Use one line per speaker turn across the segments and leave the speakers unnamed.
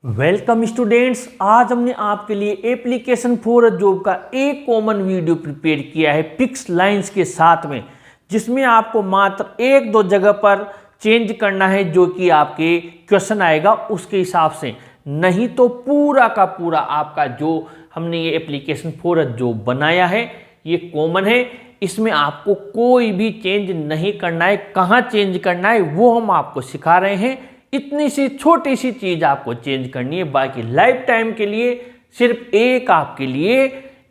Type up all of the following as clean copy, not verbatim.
Welcome students. आज हमने आपके लिए एप्लीकेशन फॉर अ जॉब का एक कॉमन वीडियो प्रिपेयर किया है फिक्स लाइंस के साथ में, जिसमें आपको मात्र एक दो जगह पर चेंज करना है जो कि आपके क्वेश्चन आएगा उसके हिसाब से, नहीं तो पूरा का पूरा आपका जो हमने ये एप्लीकेशन फॉर अ जॉब बनाया है ये कॉमन है। इसमें आपको कोई भी चेंज नहीं करना है। कहाँ चेंज करना है वो हम आपको सिखा रहे हैं। इतनी सी छोटी सी चीज आपको चेंज करनी है, बाकी लाइफ टाइम के लिए सिर्फ एक आपके लिए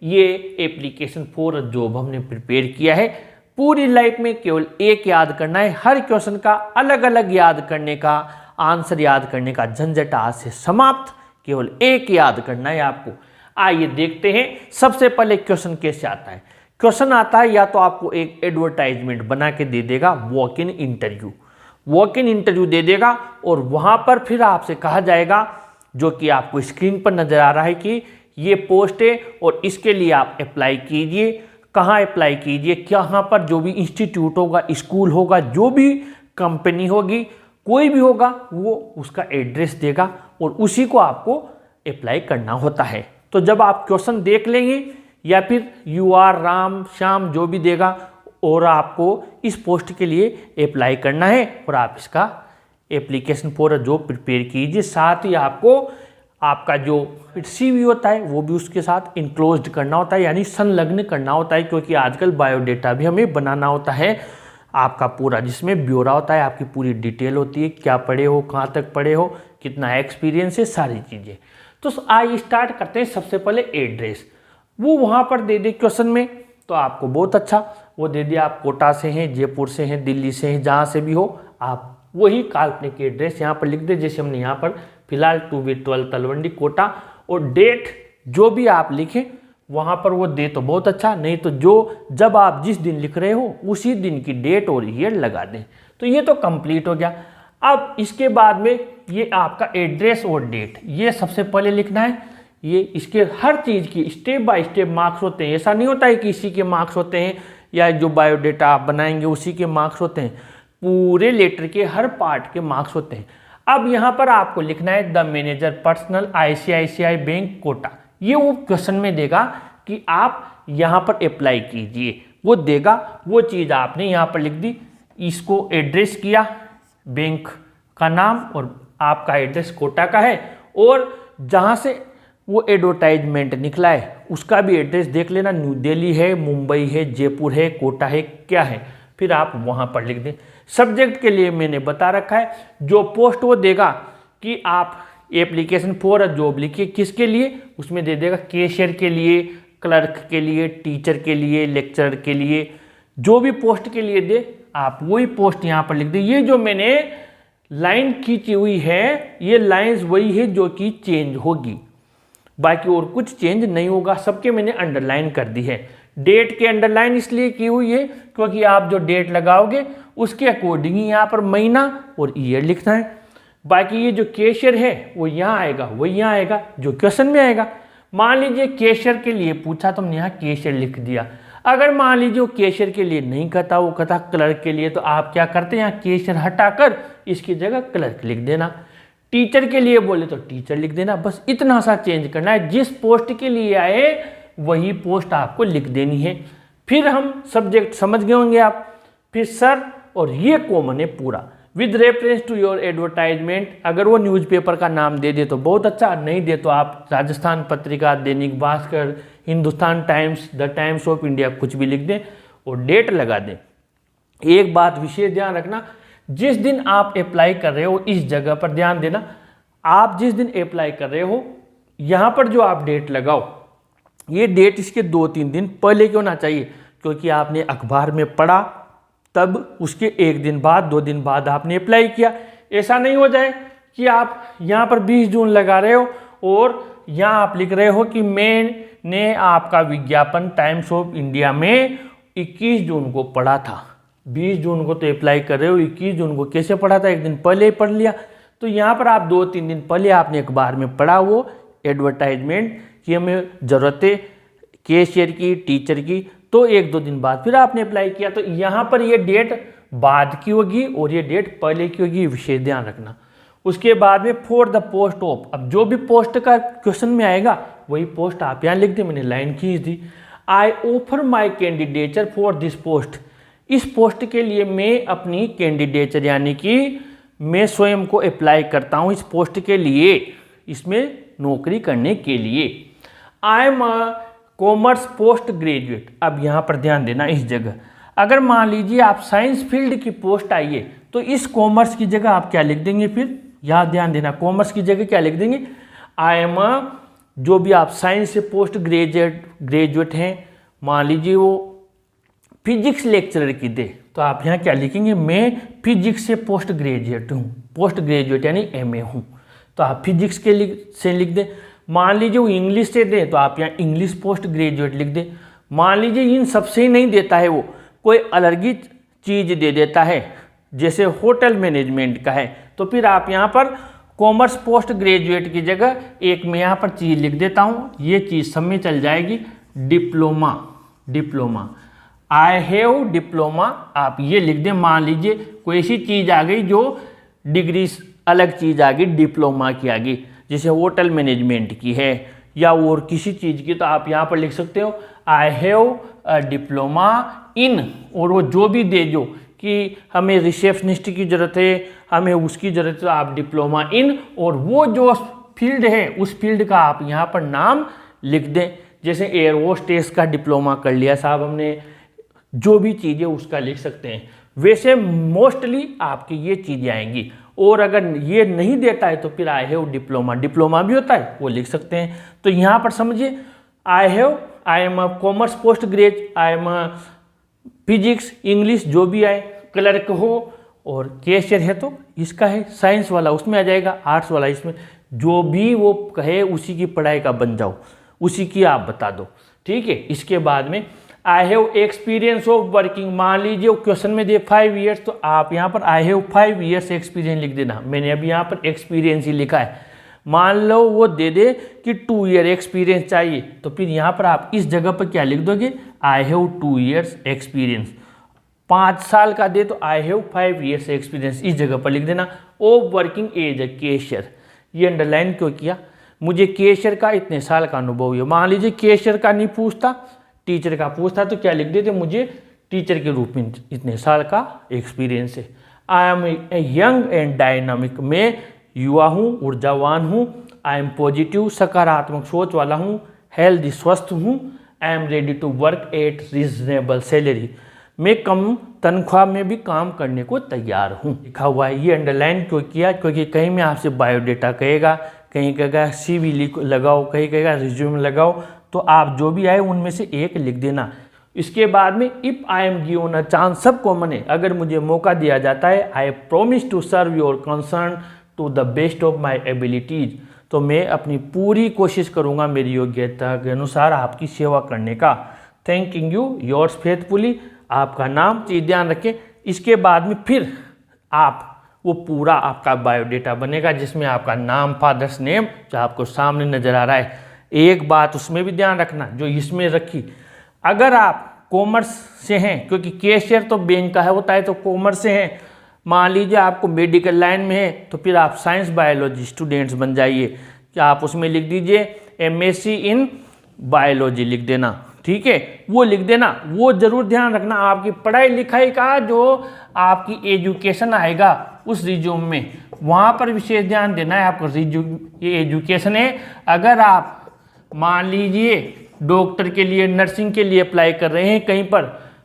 ये एप्लीकेशन फॉर अ जॉब हमने प्रिपेयर किया है। पूरी लाइफ में केवल एक याद करना है। हर क्वेश्चन का अलग अलग याद करने का, आंसर याद करने का झंझट आज से समाप्त। केवल एक याद करना है आपको। आइए देखते हैं सबसे पहले क्वेश्चन कैसे आता है। क्वेश्चन आता है या तो आपको एक एडवर्टाइजमेंट बना के दे देगा, वॉक इन इंटरव्यू दे देगा, और वहां पर फिर आपसे कहा जाएगा जो कि आपको स्क्रीन पर नजर आ रहा है कि ये पोस्ट है और इसके लिए आप अप्लाई कीजिए। कहाँ अप्लाई कीजिए, कहाँ पर, जो भी इंस्टीट्यूट होगा, स्कूल होगा, जो भी कंपनी होगी, कोई भी होगा, वो उसका एड्रेस देगा और उसी को आपको अप्लाई करना होता है। तो जब आप क्वेश्चन देख लेंगे या फिर UR राम श्याम जो भी देगा और आपको इस पोस्ट के लिए अप्लाई करना है और आप इसका application for a job prepare कीजिए। साथ ही आपको आपका जो CV होता है वो भी उसके साथ इनक्लोज्ड करना होता है, यानी संलग्न करना होता है, क्योंकि आजकल बायोडेटा भी हमें बनाना होता है आपका पूरा, जिसमें ब्यौरा होता है, आपकी पूरी डिटेल होती है, क्या पढ़े हो, कहाँ तक पढ़े हो, कितना एक्सपीरियंस है, सारी चीज़ें। तो आइए स्टार्ट करते हैं। सबसे पहले एड्रेस वो वहाँ पर दे दे क्वेश्चन में, तो आपको बहुत अच्छा वो दे दिया। आप कोटा से हैं, जयपुर से हैं, दिल्ली से हैं, जहाँ से भी हो आप वही काल्पनिक एड्रेस यहाँ पर लिख दे। जैसे हमने यहाँ पर फिलहाल 2B12 तलवंडी कोटा, और डेट जो भी आप लिखें वहाँ पर वो दे तो बहुत अच्छा, नहीं तो जो जब आप जिस दिन लिख रहे हो उसी दिन की डेट और ईयर लगा दें। तो ये तो कंप्लीट हो गया। अब इसके बाद में ये आपका एड्रेस और डेट ये सबसे पहले लिखना है। ये इसके हर चीज़ की स्टेप बाय स्टेप मार्क्स होते हैं। ऐसा नहीं होता है कि इसी के मार्क्स होते हैं या जो बायोडेटा आप बनाएंगे उसी के मार्क्स होते हैं। पूरे लेटर के हर पार्ट के मार्क्स होते हैं। अब यहाँ पर आपको लिखना है the manager personal ICICI bank Kota. ये वो क्वेश्चन में देगा कि आप यहाँ पर अप्लाई कीजिए, वो देगा। वो चीज़ आपने यहाँ पर लिख दी, इसको एड्रेस किया, बैंक का नाम, और आपका एड्रेस कोटा का है, और जहाँ से वो एडवर्टाइजमेंट निकला है उसका भी एड्रेस देख लेना। न्यू दिल्ली है, मुंबई है, जयपुर है, कोटा है, क्या है, फिर आप वहाँ पर लिख दें। सब्जेक्ट के लिए मैंने बता रखा है, जो पोस्ट वो देगा कि आप एप्लीकेशन फॉर अ जॉब लिखिए, किसके लिए, उसमें दे देगा कैशियर के लिए, क्लर्क के लिए, टीचर के लिए, लेक्चरर के लिए, जो भी पोस्ट के लिए दे आप वही पोस्ट यहाँ पर लिख दें। ये जो मैंने लाइन खींची हुई है ये लाइन्स वही है जो कि चेंज होगी, बाकी और कुछ चेंज नहीं होगा। सबके मैंने अंडरलाइन कर दी है। डेट के अंडरलाइन इसलिए की हुई है क्योंकि आप जो डेट लगाओगे उसके अकॉर्डिंग ही यहाँ पर महीना और ईयर लिखना है। बाकी ये जो कैशियर है वो यहाँ आएगा, वो यहाँ आएगा जो क्वेश्चन में आएगा। मान लीजिए कैशियर के लिए पूछा तो हमने यहाँ कैशियर लिख दिया। अगर मान लीजिए वो कैशियर के लिए नहीं कहता, वो कहता क्लर्क के लिए, तो आप क्या करते हैं, यहाँ कैशियर हटाकर इसकी जगह क्लर्क लिख देना। टीचर के लिए बोले तो टीचर लिख देना। बस इतना सा चेंज करना है। जिस पोस्ट के लिए आए वही पोस्ट आपको लिख देनी है। फिर हम सब्जेक्ट समझ गए होंगे आप। फिर सर, और ये कॉमन है पूरा, with reference to your advertisement. अगर वो न्यूज़पेपर का नाम दे दे तो बहुत अच्छा, नहीं दे तो आप Rajasthan Patrika, Dainik Bhaskar, Hindustan times, the times of India कुछ भी लिख दें और डेट लगा दें। एक बात विशेष ध्यान रखना, जिस दिन आप अप्लाई कर रहे हो इस जगह पर ध्यान देना। आप जिस दिन अप्लाई कर रहे हो यहाँ पर जो आप डेट लगाओ, ये डेट इसके 2-3 दिन पहले क्यों ना चाहिए, क्योंकि आपने अखबार में पढ़ा तब उसके 1 दिन बाद, 2 दिन बाद आपने अप्लाई किया। ऐसा नहीं हो जाए कि आप यहाँ पर 20 जून लगा रहे हो और यहाँ आप लिख रहे हो कि मैंने आपका विज्ञापन टाइम्स ऑफ इंडिया में 21 जून को पढ़ा था। 20 जून को तो अप्लाई कर रहे हो, 21 जून को कैसे पढ़ा था, एक दिन पहले ही पढ़ लिया। तो यहाँ पर आप 2-3 दिन पहले आपने अखबार में पढ़ा वो एडवर्टाइजमेंट कि हमें ज़रूरत है कैशियर की, टीचर की, तो 1-2 दिन बाद फिर आपने अप्लाई किया। तो यहाँ पर ये डेट बाद की होगी और ये डेट पहले की होगी, विशेष ध्यान रखना। उसके बाद में फॉर द पोस्ट ऑफ, अब जो भी पोस्ट का क्वेश्चन में आएगा वही पोस्ट आप यहाँ लिख दे। मैंने लाइन खींच दी। I offer my candidature for this post, इस पोस्ट के लिए मैं अपनी कैंडिडेचर यानी कि मैं स्वयं को अप्लाई करता हूँ इस पोस्ट के लिए, इसमें नौकरी करने के लिए। I am a commerce post graduate, अब यहाँ पर ध्यान देना इस जगह, अगर मान लीजिए आप साइंस फील्ड की पोस्ट आई है तो इस कॉमर्स की जगह आप क्या लिख देंगे, फिर यहाँ ध्यान देना, कॉमर्स की जगह क्या लिख देंगे, आई एम अ, जो भी आप साइंस से पोस्ट ग्रेजुएट हैं, मान लीजिए वो फिजिक्स लेक्चरर की दे तो आप यहाँ क्या लिखेंगे, मैं फिजिक्स से पोस्ट ग्रेजुएट हूँ, पोस्ट ग्रेजुएट यानी एमए हूँ, तो आप फिजिक्स के से लिख दें। मान लीजिए वो इंग्लिश से दे तो आप यहाँ इंग्लिश पोस्ट ग्रेजुएट लिख दें। मान लीजिए इन सबसे ही नहीं देता है, वो कोई अलग ही चीज़ दे देता है, जैसे होटल मैनेजमेंट का है, तो फिर आप यहाँ पर कॉमर्स पोस्ट ग्रेजुएट की जगह एक मैं यहाँ पर चीज़ लिख देता हूँ, ये चीज़ सब में चल जाएगी, diploma. Diploma, I have diploma, आप ये लिख दें। मान लीजिए कोई ऐसी चीज़ आ गई जो डिग्री अलग चीज़ आ गई, डिप्लोमा की आ गई, जैसे होटल मैनेजमेंट की है या और किसी चीज़ की, तो आप यहाँ पर लिख सकते हो I have a diploma in, और वो जो भी दे जो कि हमें रिसेप्शनिस्ट की ज़रूरत है, हमें उसकी ज़रूरत है, तो आप डिप्लोमा इन, और वो जो फील्ड है उस फील्ड का आप यहाँ पर नाम लिख दें। जैसे एयर होस्टेस का डिप्लोमा कर लिया साहब हमने, जो भी चीज़ें उसका लिख सकते हैं। वैसे मोस्टली आपकी ये चीज़ें आएंगी, और अगर ये नहीं देता है तो फिर आई हैव डिप्लोमा, डिप्लोमा भी होता है वो लिख सकते हैं। तो यहाँ पर समझिए I am a commerce post graduate, I am a physics English जो भी आए, क्लर्क हो और कैशियर है तो इसका है, साइंस वाला उसमें आ जाएगा, आर्ट्स वाला इसमें, जो भी वो कहे उसी की पढ़ाई का बन जाओ, उसी की आप बता दो, ठीक है। इसके बाद में I have experience of working, मान लीजिए क्वेश्चन में दे 5 ईयर्स, तो आप यहाँ पर आई हैव 5 ईयर्स एक्सपीरियंस लिख देना। मैंने अभी यहाँ पर एक्सपीरियंस ही लिखा है। मान लो वो दे दे कि 2 ईयर एक्सपीरियंस चाहिए, तो फिर यहाँ पर आप इस जगह पर क्या लिख दोगे, आई हैव 2 ईयर्स एक्सपीरियंस। 5 साल का दे तो आई हैव 5 ईयर्स एक्सपीरियंस, इस जगह पर लिख देना। Of working as a cashier, ये अंडरलाइन क्यों किया, मुझे कैशियर का इतने साल का अनुभव है। मान लीजिए कैशियर का नहीं पूछता, टीचर का पूछता, तो क्या लिख देते, मुझे टीचर के रूप में इतने साल का एक्सपीरियंस है। I am a young and dynamic, मैं युवा हूँ, ऊर्जावान हूँ। आई एम पॉजिटिव, सकारात्मक सोच वाला हूँ। हेल्दी, स्वस्थ हूँ। I am ready to work at reasonable salary, मैं कम तनख्वाह में भी काम करने को तैयार हूँ, लिखा हुआ है। ये अंडरलाइन क्यों किया, क्योंकि कहीं में आपसे बायोडेटा कहेगा, कहीं कहेगा CV लगाओ, कहीं कहेगा रिज्यूम लगाओ, तो आप जो भी आए उनमें से एक लिख देना। इसके बाद में if I am given a chance, सब कॉमन है, अगर मुझे मौका दिया जाता है, I promise to serve your concern to the best of my abilities, तो मैं अपनी पूरी कोशिश करूँगा मेरी योग्यता के अनुसार आपकी सेवा करने का। थैंकिंग यू योर्स फेथफुली, आपका नाम चीज ध्यान रखें। इसके बाद में फिर आप वो पूरा आपका बायोडेटा बनेगा, जिसमें आपका नाम, फादर्स नेम जो आपको सामने नज़र आ रहा है। एक बात उसमें भी ध्यान रखना जो इसमें रखी, अगर आप कॉमर्स से हैं, क्योंकि कैशियर तो बैंक का है होता है, तो कॉमर्स से हैं, मान लीजिए आपको मेडिकल लाइन में है, तो फिर आप साइंस बायोलॉजी स्टूडेंट्स बन जाइए, क्या आप उसमें लिख दीजिए MSc इन बायोलॉजी लिख देना, ठीक है, वो लिख देना। वो जरूर ध्यान रखना आपकी पढ़ाई लिखाई का जो आपकी एजुकेशन आएगा उस रिज्यूम में, वहाँ पर विशेष ध्यान देना है आपको। रिज्यूम ये एजुकेशन है, अगर आप मान लीजिए डॉक्टर के लिए, नर्सिंग के लिए अप्लाई कर रहे हैं कहीं पर,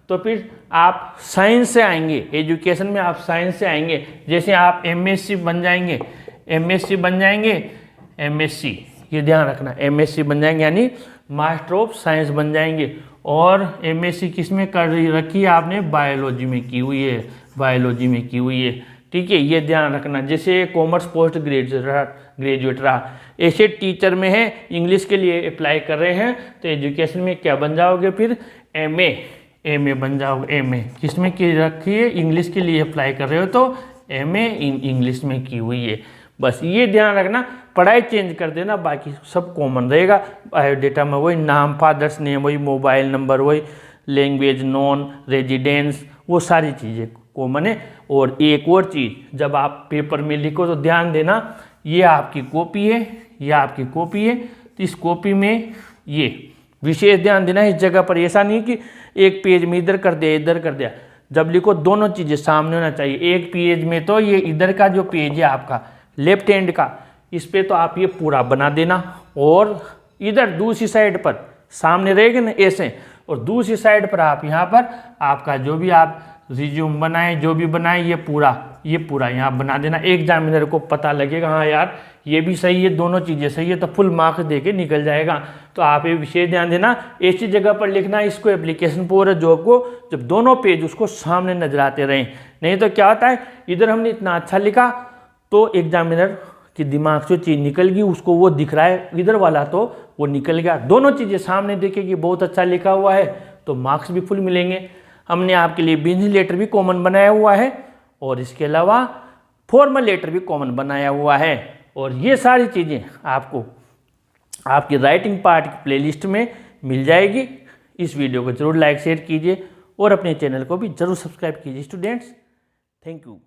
तो फिर आप साइंस से आएंगे, एजुकेशन में आप साइंस से आएंगे। जैसे आप MSc बन जाएंगे, MSc ये ध्यान रखना, MSc बन जाएंगे यानी मास्टर ऑफ साइंस बन जाएंगे। और MSc किस में कर रखी है आपने, बायोलॉजी में की हुई है, बायोलॉजी में की हुई है, ठीक है, ये ध्यान रखना। जैसे कॉमर्स पोस्ट ग्रेजुएट रहा, ऐसे टीचर में है, इंग्लिश के लिए अप्लाई कर रहे हैं, तो एजुकेशन में क्या बन जाओगे फिर, MA बन जाओगे। MA किस में की रखी है, इंग्लिश के लिए अप्लाई कर रहे हो तो MA इंग्लिश में की हुई है। बस ये ध्यान रखना, पढ़ाई चेंज कर देना, बाकी सब कॉमन रहेगा। बायोडेटा में वही नाम, फादर्स नेम, वही मोबाइल नंबर, वही लैंग्वेज, नॉन रेजिडेंस, वो सारी चीज़ें कॉमन है। और एक और चीज़, जब आप पेपर में लिखो तो ध्यान देना, ये आपकी कॉपी है, ये आपकी कॉपी है, तो इस कॉपी में ये विशेष ध्यान देना इस जगह पर। ऐसा नहीं कि एक पेज में इधर कर दिया इधर कर दिया, जब लिखो दोनों चीज़ें सामने होना चाहिए। एक पेज में तो ये इधर का जो पेज है आपका लेफ्ट हैंड का, इस पे तो आप ये पूरा बना देना, और इधर दूसरी साइड पर सामने रहेगा ना ऐसे, और दूसरी साइड पर आप यहाँ पर आपका जो भी आप रिज्यूम बनाए, जो भी बनाए, ये पूरा यहाँ बना देना। एग्जामिनर को पता लगेगा हाँ यार ये भी सही है, दोनों चीज़ें सही है, तो फुल मार्क्स दे के निकल जाएगा। तो आप ये विशेष ध्यान देना, ऐसी जगह पर लिखना इसको एप्लीकेशन फॉर जॉब को, जब दोनों पेज उसको सामने नजर आते रहें। नहीं तो क्या होता है, इधर हमने इतना अच्छा लिखा तो एग्जामिनर के दिमाग से चीज़ निकल गई, उसको वो दिख रहा है, इधर वाला तो वो निकल गया। दोनों चीज़ें सामने देखेगी, बहुत अच्छा लिखा हुआ है तो मार्क्स भी फुल मिलेंगे। हमने आपके लिए बिजनेस लेटर भी कॉमन बनाया हुआ है, और इसके अलावा फॉर्मल लेटर भी कॉमन बनाया हुआ है। और ये सारी चीज़ें आपको आपकी राइटिंग पार्ट की प्लेलिस्ट में मिल जाएगी। इस वीडियो को जरूर लाइक शेयर कीजिए और अपने चैनल को भी जरूर सब्सक्राइब कीजिए स्टूडेंट्स। Thank you.